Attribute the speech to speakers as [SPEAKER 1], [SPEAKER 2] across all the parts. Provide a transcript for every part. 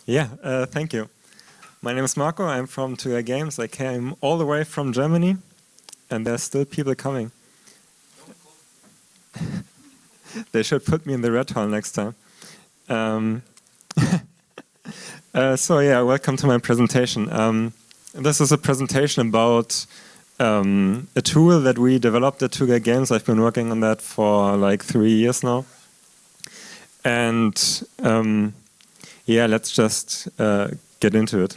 [SPEAKER 1] Yeah, thank you. My name is Marco. I'm from 2GuyGames. I came all the way from Germany, and there's still people coming. They should put me in the red hall next time. So yeah, welcome to my presentation. This is a presentation about a tool that we developed at 2GuyGames. I've been working on that for like 3 years now. And yeah, let's just get into it.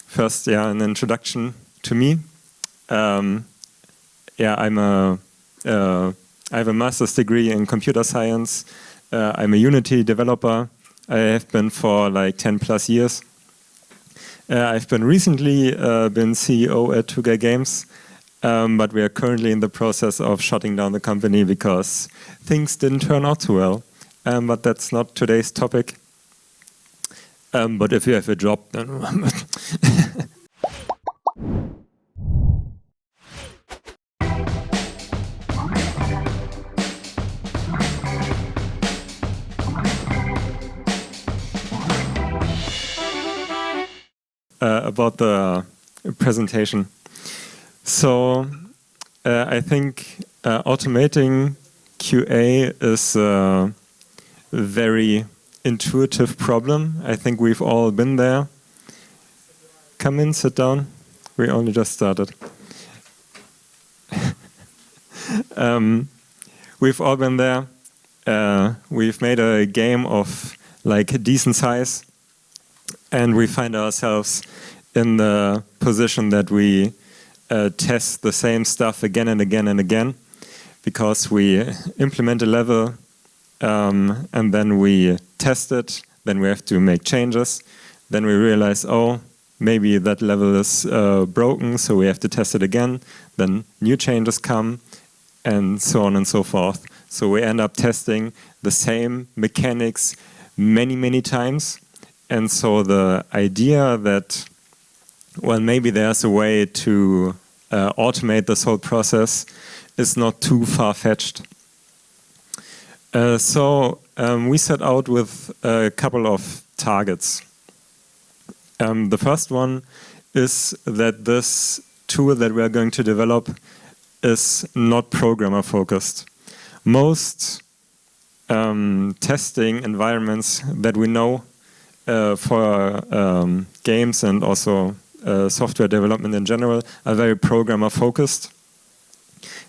[SPEAKER 1] First, yeah, an introduction to me. Yeah, I have a master's degree in computer science. I'm a Unity developer. I have been for like 10 plus years. I've been recently been CEO at 2GuyGames, but we are currently in the process of shutting down the company because things didn't turn out too well. But that's not today's topic. But if you have a job, then about the presentation. So I think automating QA is a very intuitive problem. I think we've all been there. Come in, sit down. We only just started. We've all been there. We've made a game of like a decent size, and we find ourselves in the position that we test the same stuff again and again and again, because we implement a level and then we test it, then we have to make changes, then we realize, oh, maybe that level is broken, so we have to test it again, then new changes come, and so on and so forth. So we end up testing the same mechanics many, many times. And so the idea that, well, maybe there's a way to automate this whole process is not too far-fetched. So we set out with a couple of targets. The first one is that this tool that we are going to develop is not programmer-focused. Most testing environments that we know for games and also software development in general are very programmer-focused.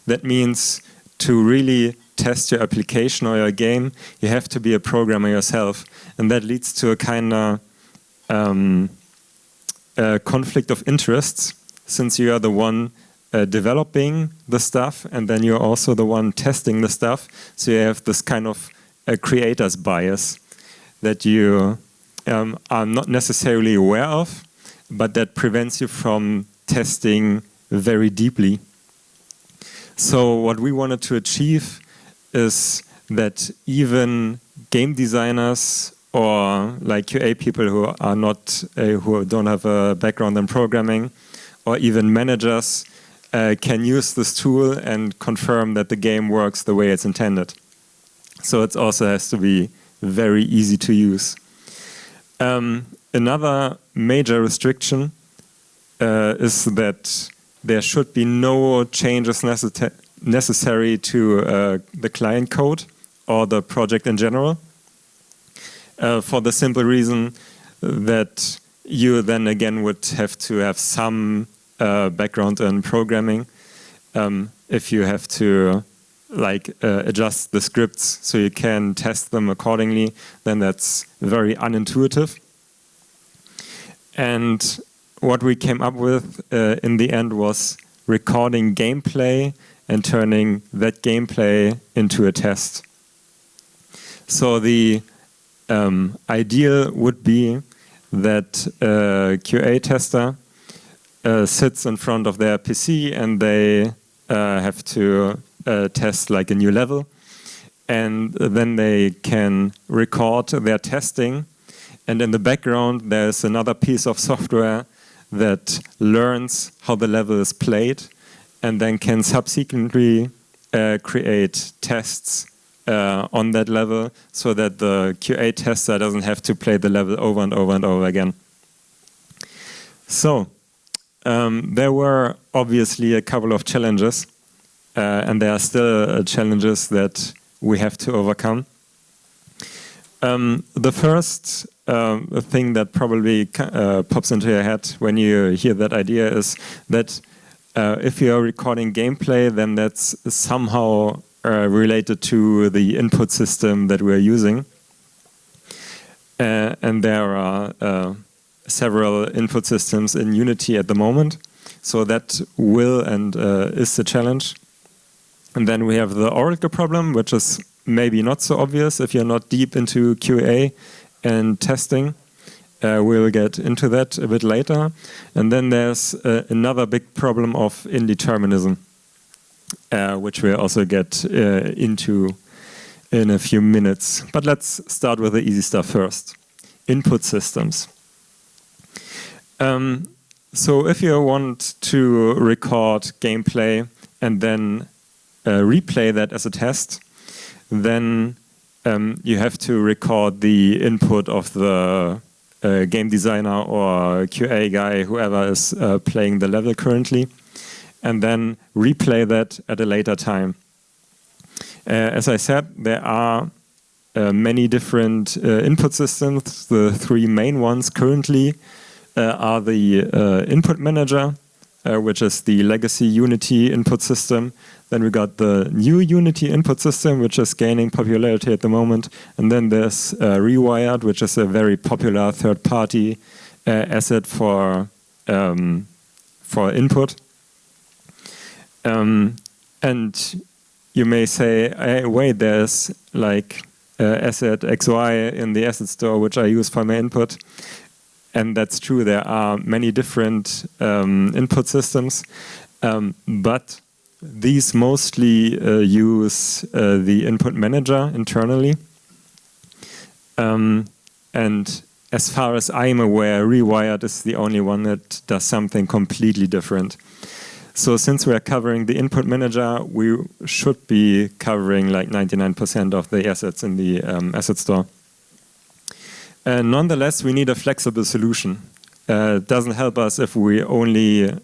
[SPEAKER 1] That means to really test your application or your game, you have to be a programmer yourself. And that leads to a kind of conflict of interests, since you are the one developing the stuff and then you're also the one testing the stuff. So you have this kind of creator's bias that you are not necessarily aware of, but that prevents you from testing very deeply. So what we wanted to achieve is that even game designers or like QA people who are not who don't have a background in programming, or even managers can use this tool and confirm that the game works the way it's intended. So it also has to be very easy to use. Another major restriction is that there should be no changes necessary to the client code or the project in general, for the simple reason that you then again would have to have some background in programming if you have to like adjust the scripts so you can test them accordingly, then that's very unintuitive. And what we came up with in the end was recording gameplay and turning that gameplay into a test. So the ideal would be that a QA tester sits in front of their PC and they have to test like a new level, and then they can record their testing, and in the background there's another piece of software that learns how the level is played and then can subsequently create tests on that level so that the QA tester doesn't have to play the level over and over and over again. So there were obviously a couple of challenges, and there are still challenges that we have to overcome. The first thing that probably pops into your head when you hear that idea is that if you're recording gameplay, then that's somehow related to the input system that we're using. And there are several input systems in Unity at the moment. So that will and is the challenge. And then we have the Oracle problem, which is maybe not so obvious if you're not deep into QA and testing. We'll get into that a bit later. And then there's another big problem of indeterminism, which we'll also get into in a few minutes. But let's start with the easy stuff first. Input systems. So if you want to record gameplay and then replay that as a test, then you have to record the input of the game designer or QA guy, whoever is playing the level currently, and then replay that at a later time. As I said, there are many different input systems. The three main ones currently are the input manager, which is the legacy Unity input system. Then we got the new Unity input system, which is gaining popularity at the moment. And then there's Rewired, which is a very popular third-party asset for input. And you may say, hey, wait, there's like asset XY in the asset store, which I use for my input. And that's true, there are many different input systems, but these mostly use the input manager internally. And as far as I'm aware, Rewired is the only one that does something completely different. So since we're covering the input manager, we should be covering like 99% of the assets in the asset store. Nonetheless, we need a flexible solution. It doesn't help us if we only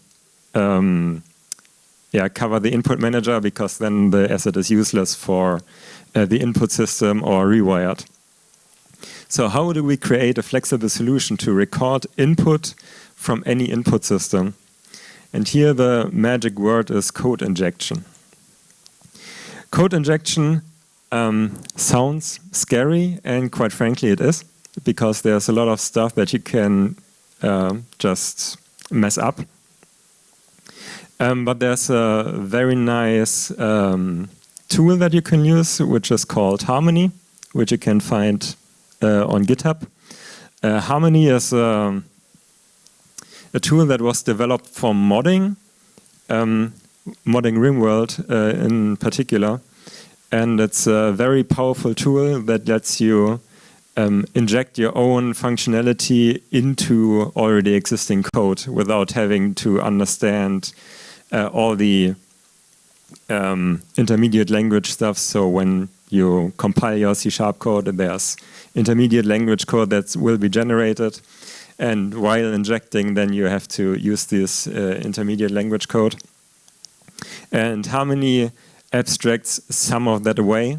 [SPEAKER 1] cover the input manager, because then the asset is useless for the input system or Rewired. So how do we create a flexible solution to record input from any input system? And here the magic word is code injection. Code injection sounds scary, and quite frankly it is, because there's a lot of stuff that you can just mess up. But there's a very nice tool that you can use, which is called Harmony, which you can find on GitHub. Harmony is a tool that was developed for modding, modding RimWorld in particular. And it's a very powerful tool that lets you inject your own functionality into already existing code without having to understand all the intermediate language stuff. So when you compile your C# code, there's intermediate language code that will be generated. And while injecting, then you have to use this intermediate language code. And Harmony abstracts some of that away,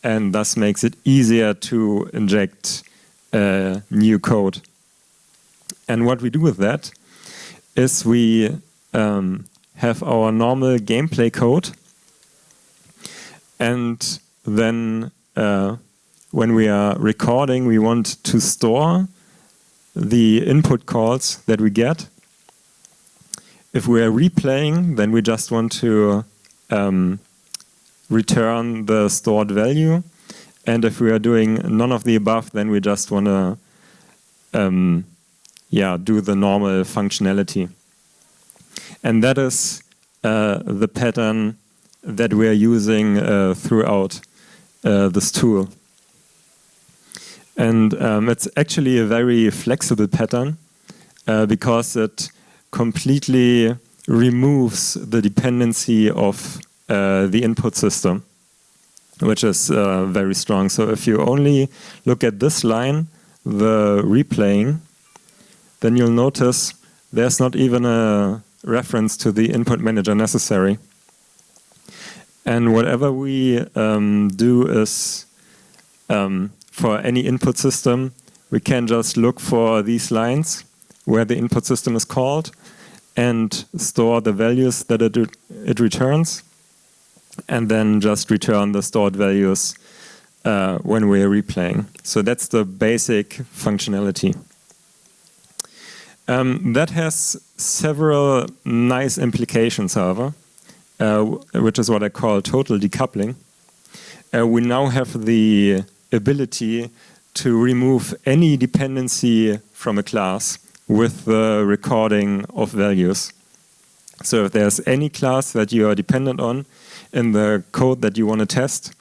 [SPEAKER 1] and thus makes it easier to inject new code. And what we do with that is we have our normal gameplay code, and then when we are recording, we want to store the input calls that we get. If we are replaying, then we just want to return the stored value. And if we are doing none of the above, then we just want to do the normal functionality. And that is the pattern that we are using throughout this tool. And it's actually a very flexible pattern because it completely removes the dependency of the input system. which is very strong. So if you only look at this line, the replaying, then you'll notice there's not even a reference to the input manager necessary. And whatever we do is, for any input system, we can just look for these lines where the input system is called and store the values that it returns, and then just return the stored values when we're replaying. So that's the basic functionality. That has several nice implications, however, which is what I call total decoupling. We now have the ability to remove any dependency from a class with the recording of values. So if there's any class that you are dependent on in the code that you want to test,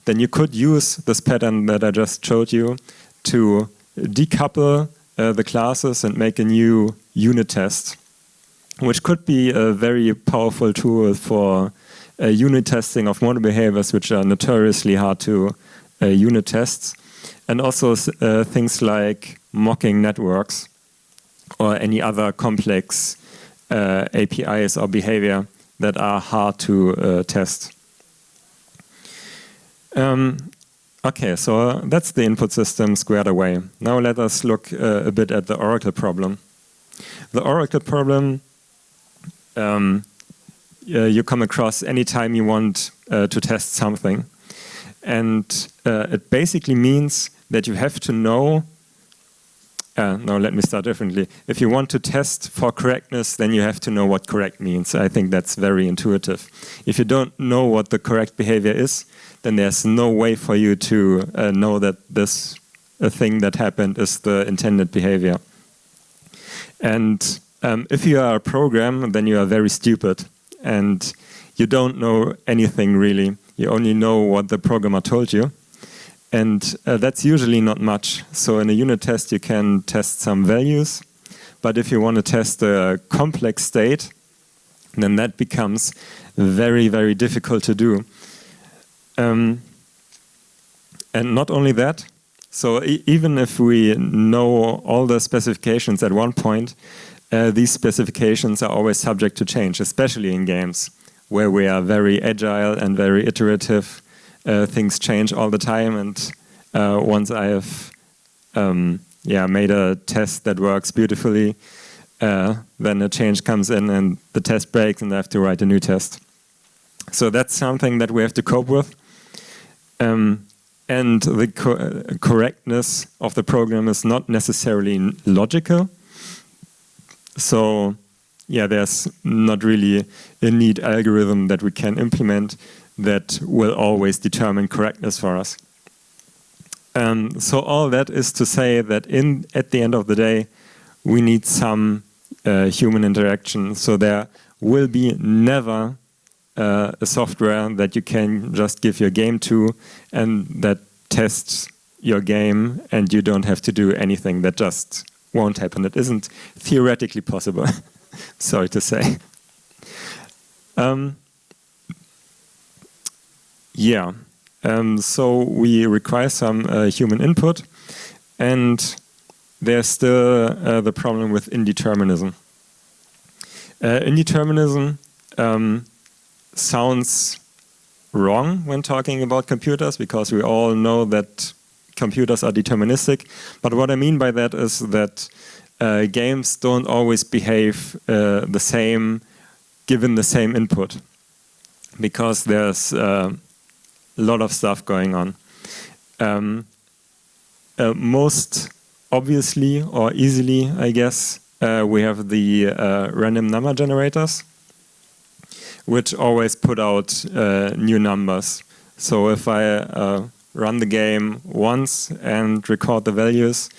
[SPEAKER 1] then you could use this pattern that I just showed you to decouple the classes and make a new unit test, which could be a very powerful tool for unit testing of model behaviors, which are notoriously hard to unit test, and also things like mocking networks or any other complex APIs or behavior that are hard to test. Okay, so that's the input system squared away. Now let us look a bit at the oracle problem. The oracle problem you come across anytime you want to test something. And it basically means that you have to know. No, let me start differently. If you want to test for correctness, then you have to know what correct means. I think that's very intuitive. If you don't know what the correct behavior is, then there's no way for you to know that this thing that happened is the intended behavior. And if you are a program, then you are very stupid. And you don't know anything really. You only know what the programmer told you. And that's usually not much. So in a unit test, you can test some values. But if you want to test a complex state, then that becomes very, very difficult to do. And not only that, so even if we know all the specifications at one point, these specifications are always subject to change, especially in games, where we are very agile and very iterative. Things change all the time, and once I have made a test that works beautifully, then a change comes in and the test breaks and I have to write a new test. So that's something that we have to cope with. And the correctness of the program is not necessarily logical. So yeah, there's not really a neat algorithm that we can implement that will always determine correctness for us. So all that is to say that at the end of the day, we need some human interaction. So there will be never a software that you can just give your game to and that tests your game and you don't have to do anything. That just won't happen. It isn't theoretically possible. Sorry to say. So we require some human input, and there's still the problem with indeterminism. Indeterminism sounds wrong when talking about computers, because we all know that computers are deterministic. But what I mean by that is that games don't always behave the same given the same input, because there's a lot of stuff going on. Most obviously or easily, I guess, we have the random number generators, which always put out new numbers. So if I run the game once and record the values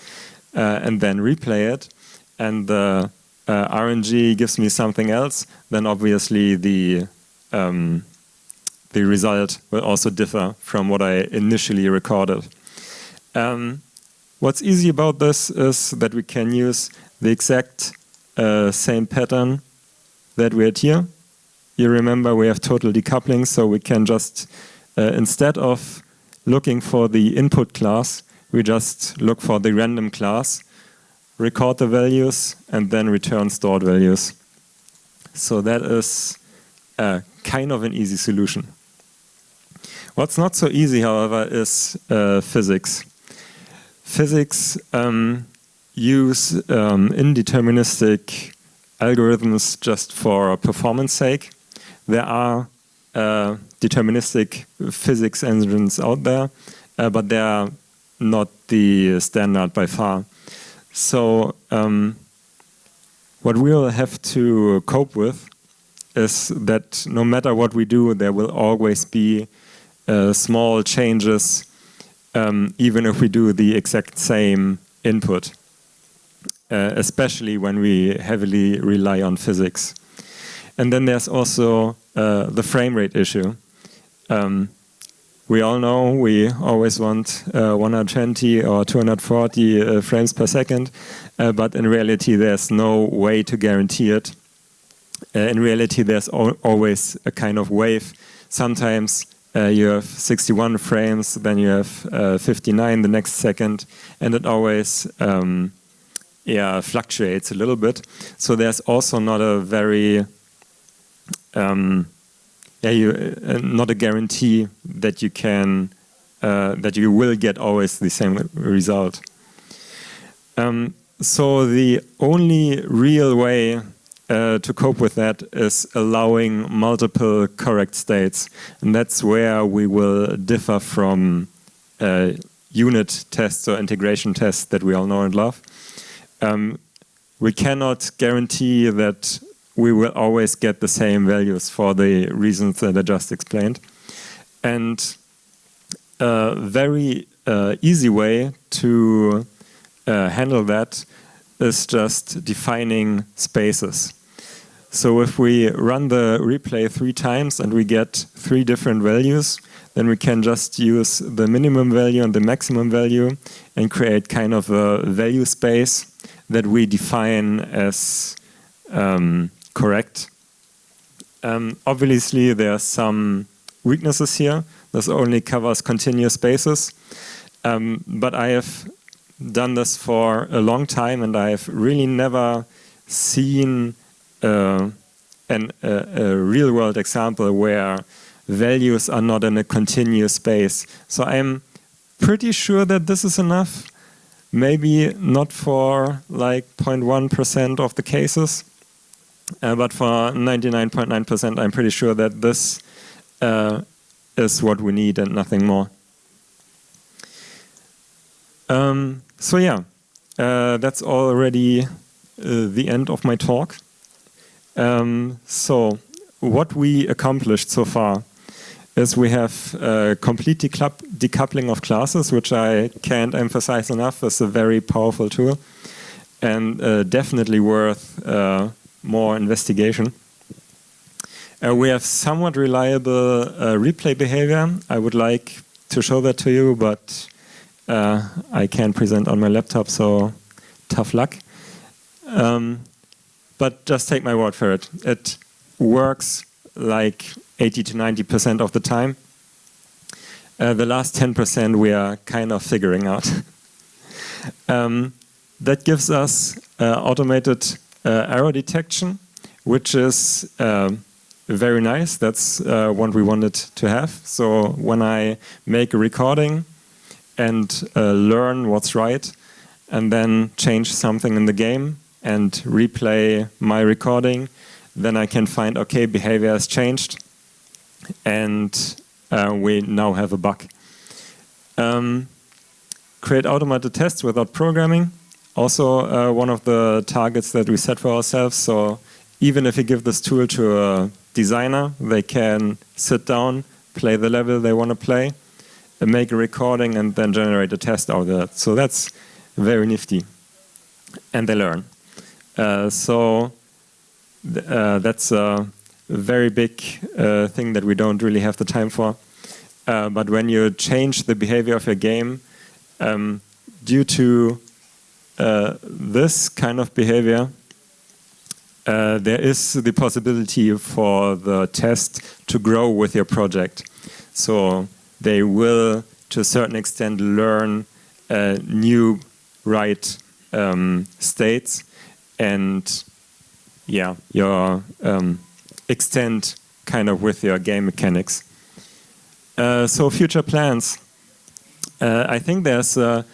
[SPEAKER 1] and then replay it, and the RNG gives me something else, then obviously the result will also differ from what I initially recorded. What's easy about this is that we can use the exact same pattern that we had here. You remember we have total decoupling, so we can just instead of looking for the input class, we just look for the random class, record the values, and then return stored values. So that is kind of an easy solution. What's not so easy, however, is physics. Physics use indeterministic algorithms just for performance sake. There are deterministic physics engines out there, but they are not the standard by far. So what we'll have to cope with is that no matter what we do, there will always be small changes, even if we do the exact same input, especially when we heavily rely on physics. And then there's also the frame rate issue. We all know we always want 120 or 240 frames per second, but in reality there's no way to guarantee it. In reality there's always a kind of wave. Sometimes you have 61 frames, then you have 59 the next second, and it always fluctuates a little bit. So there's also not a very not a guarantee that you can that you will get always the same result. So the only real way to cope with that is allowing multiple correct states, and that's where we will differ from unit tests or integration tests that we all know and love. We cannot guarantee that we will always get the same values for the reasons that I just explained. And a very easy way to handle that is just defining spaces. So if we run the replay 3 times and we get 3 different values, then we can just use the minimum value and the maximum value and create kind of a value space that we define as correct. Obviously, there are some weaknesses here. This only covers continuous spaces. But I have done this for a long time, and I have really never seen a real-world example where values are not in a continuous space. So I'm pretty sure that this is enough. Maybe not for like 0.1% of the cases. But for 99.9%, I'm pretty sure that this is what we need and nothing more. So yeah, that's already the end of my talk. So what we accomplished so far is we have complete decoupling of classes, which I can't emphasize enough. It's a very powerful tool and definitely worth more investigation. We have somewhat reliable replay behavior. I would like to show that to you, but I can't present on my laptop, so tough luck. But just take my word for it. It works like 80 to 90% of the time. The last 10% we are kind of figuring out. That gives us automated error detection, which is very nice. That's what we wanted to have. So when I make a recording and learn what's right, and then change something in the game and replay my recording, then I can find, okay, behavior has changed, and we now have a bug. Create automated tests without programming. Also one of the targets that we set for ourselves. So even if you give this tool to a designer, they can sit down, play the level they want to play, make a recording, and then generate a test out of that. So that's very nifty. And they learn. So that's a very big thing that we don't really have the time for. But when you change the behavior of your game, due to this kind of behavior, there is the possibility for the test to grow with your project. So they will, to a certain extent, learn new right states, and yeah, your extend kind of with your game mechanics. So future plans. I think there's a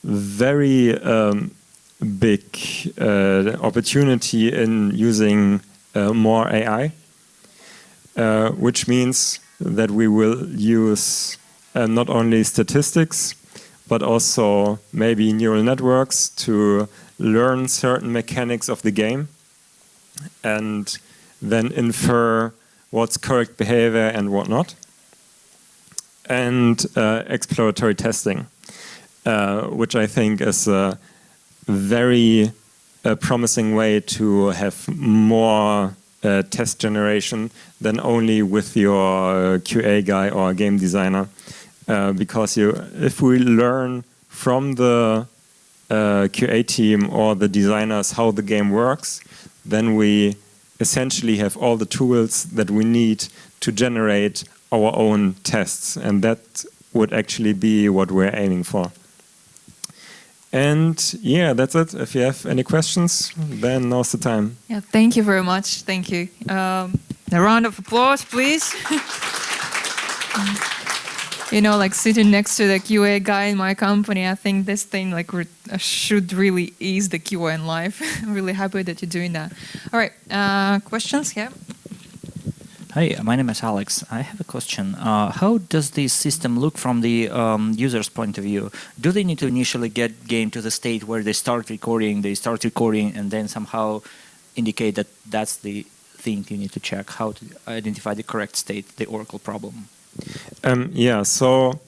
[SPEAKER 1] very big opportunity in using more AI, which means that we will use not only statistics, but also maybe neural networks to learn certain mechanics of the game and then infer what's correct behavior and what not. And exploratory testing, which I think is a very promising way to have more test generation than only with your QA guy or game designer. Because if we learn from the QA team or the designers how the game works, then we essentially have all the tools that we need to generate our own tests, and that would actually be what we're aiming for. And yeah, that's it. If you have any questions, then now's the time.
[SPEAKER 2] Yeah, thank you very much. Thank you. A round of applause, please. You know, like sitting next to the QA guy in my company, I think this thing like should really ease the QA in life. I'm really happy that you're doing that. All right, questions? Yeah.
[SPEAKER 3] Hi, my name is Alex. I have a question. How does this system look from the user's point of view? Do they need to initially get game to the state where they start recording, and then somehow indicate that that's the thing you need to check, how to identify the correct state, the Oracle problem?
[SPEAKER 1] Yeah, so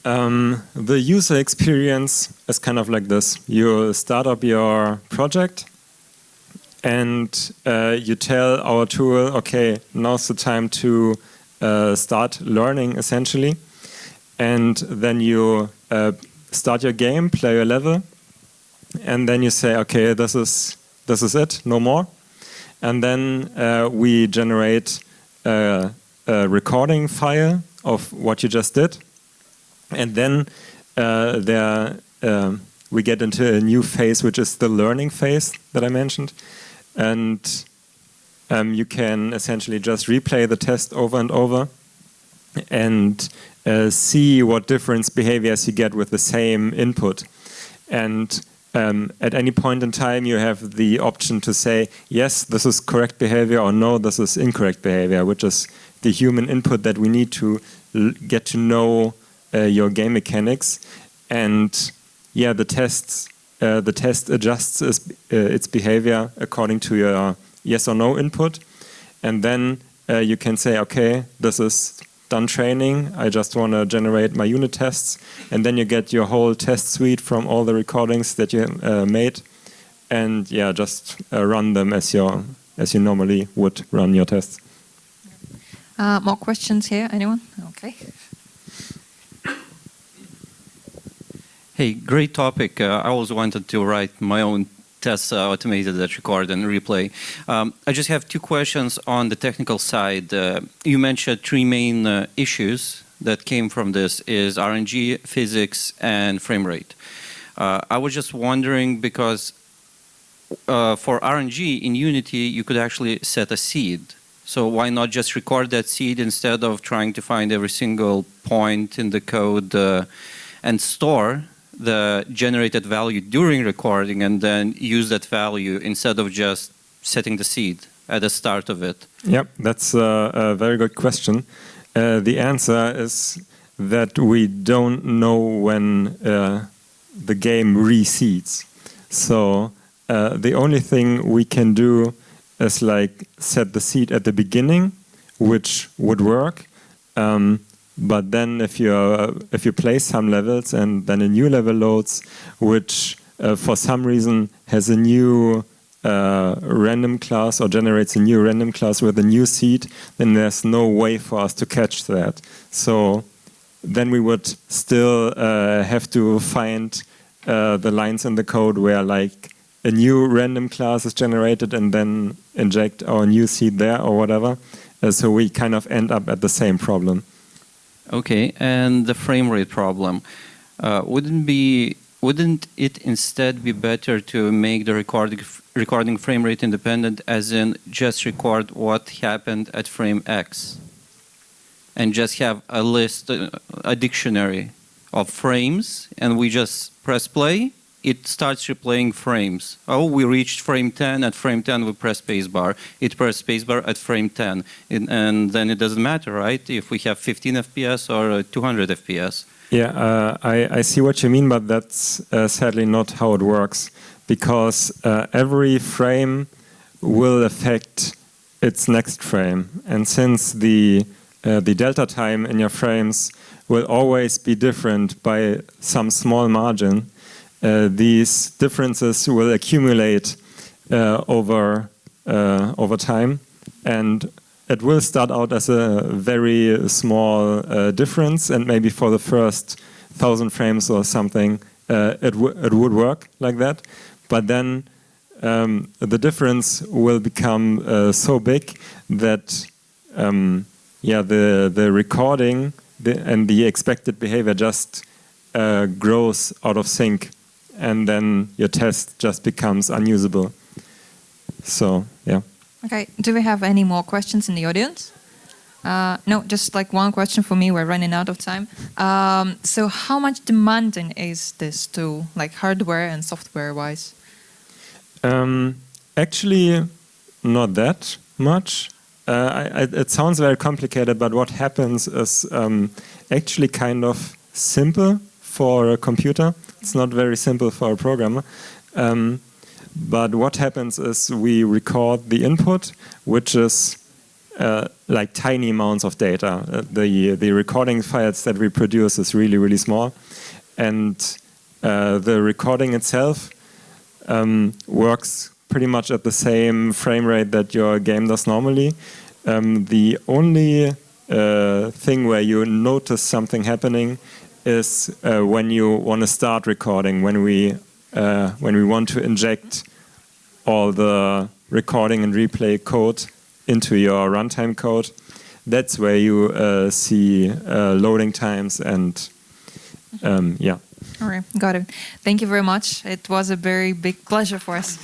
[SPEAKER 1] the user experience is kind of like this. You start up your project, and you tell our tool, okay, now's the time to start learning, essentially. And then you start your game, play your level, and then you say, okay, this is it, no more. And then we generate a recording file of what you just did. And then we get into a new phase, which is the learning phase that I mentioned. And you can essentially just replay the test over and over and see what different behaviors you get with the same input. And at any point in time, you have the option to say, yes, this is correct behavior, or no, this is incorrect behavior, which is the human input that we need to get to know your game mechanics. And yeah, the test adjusts its behavior according to your yes or no input. And then you can say, okay, this is done training. I just want to generate my unit tests. And then you get your whole test suite from all the recordings that you made. And yeah, just run them as you normally would run your tests.
[SPEAKER 2] More questions here? Anyone? Okay.
[SPEAKER 4] Hey, great topic. I always wanted to write my own tests automated that record and replay. I just have two questions on the technical side. You mentioned three main issues that came from this is RNG, physics, and frame rate. I was just wondering because for RNG in Unity, you could actually set a seed. So why not just record that seed instead of trying to find every single point in the code and store the generated value during recording and then use that value instead of just setting the seed at the start of it?
[SPEAKER 1] Yep, that's a very good question. The answer is that we don't know when the game reseeds. So the only thing we can do is like set the seed at the beginning, which would work. But then if you play some levels and then a new level loads, which for some reason has a new random class or generates a new random class with a new seed, then there's no way for us to catch that. So then we would still have to find the lines in the code where like a new random class is generated and then inject our new seed there or whatever. So we kind of end up at the same problem.
[SPEAKER 4] Okay, and the frame rate problem. Wouldn't it instead be better to make the recording frame rate independent, as in just record what happened at frame X and just have a list, a dictionary of frames, and we just press play, it starts replaying frames. Oh, we reached frame 10, at frame 10 we press spacebar. It pressed spacebar at frame 10. And then it doesn't matter, right, if we have 15 FPS or 200 FPS.
[SPEAKER 1] Yeah, I see what you mean, but that's sadly not how it works, because every frame will affect its next frame. And since the delta time in your frames will always be different by some small margin, these differences will accumulate over time, and it will start out as a very small difference, and maybe for the first 1,000 frames or something, it would work like that. But then the difference will become so big that the recording and the expected behavior just grows out of sync, and then your test just becomes unusable. So, yeah.
[SPEAKER 2] Okay, do we have any more questions in the audience? No, just like one question for me, we're running out of time. So how much demanding is this tool, like hardware and software wise?
[SPEAKER 1] Actually, not that much. It sounds very complicated, but what happens is actually kind of simple for a computer. It's not very simple for a programmer. But what happens is we record the input, which is like tiny amounts of data. The recording files that we produce is really, really small. And the recording itself works pretty much at the same frame rate that your game does normally. The only thing where you notice something happening is when you want to start recording, when we want to inject all the recording and replay code into your runtime code. That's where you see loading times and yeah.
[SPEAKER 2] All right, got it. Thank you very much. It was a very big pleasure for us.